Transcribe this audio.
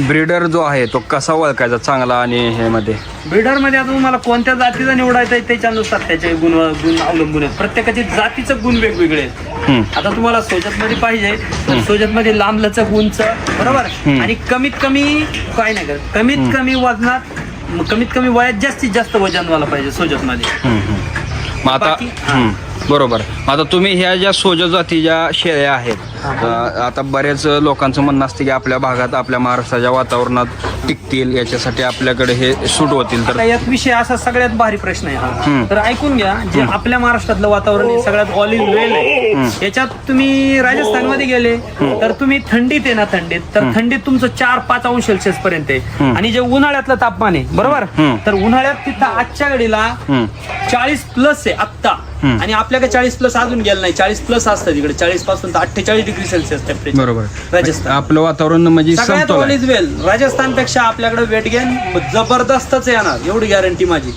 Breeder जो आहे तो कसा ओळखायचा चांगला आणि हे मध्ये? ब्रीडर मध्ये आता तुम्हाला कोणत्या जातीचा निवडायचा आहे त्याच्यानुसार त्याचे गुण अवलंबून आहेत. प्रत्येकाचे जातीचं गुण वेगवेगळे आहेत. आता तुम्हाला सोजत मध्ये पाहिजे तर सोजत मध्ये लांब लचक उंच बरोबर आणि कमीत कमी काय नाही करत, कमीत कमी वजनात कमीत कमी वयात जास्तीत जास्त वजनवाला पाहिजे सोजत मध्ये. मग आता बरोबर. आता तुम्ही ह्या ज्या सोजत जातीच्या शेळ्या आहेत, आता बऱ्याच लोकांचं म्हणणं असतं की आपल्या भागात आपल्या महाराष्ट्राच्या वातावरणात टिकतील याच्यासाठी आपल्याकडे हे सूट होतील. तर यात विषय असा सगळ्यात भारी प्रश्न आहे हा. तर ऐकून घ्या, जे आपल्या महाराष्ट्रातलं वातावरण आहे सगळ्यात ऑलिव्ह वेल आहे. याच्यात तुम्ही राजस्थान मध्ये गेले तर तुम्ही थंडीत आहे ना, थंडीत तुमचं 4-5 अंश सेल्सिअस पर्यंत आहे. आणि जे उन्हाळ्यातलं तापमान आहे बरोबर, तर उन्हाळ्यात तिथं आजच्या घडीला 40+ आहे आत्ता. आणि आपल्याकडे 40+ अजून गेलं नाही, 40+ असतं तिकडे. 40 पासून तर 48 डिग्री सेल्सिअस टेम्परेचर. बरोबर. राजस्थान आपलं वातावरण म्हणजे सगळ्यात ऑलिव्ह वेल. राजस्थान पेक्षा आपल्याकडे वेट गेन जबरदस्तच येणार, एवढी गॅरंटी माझी.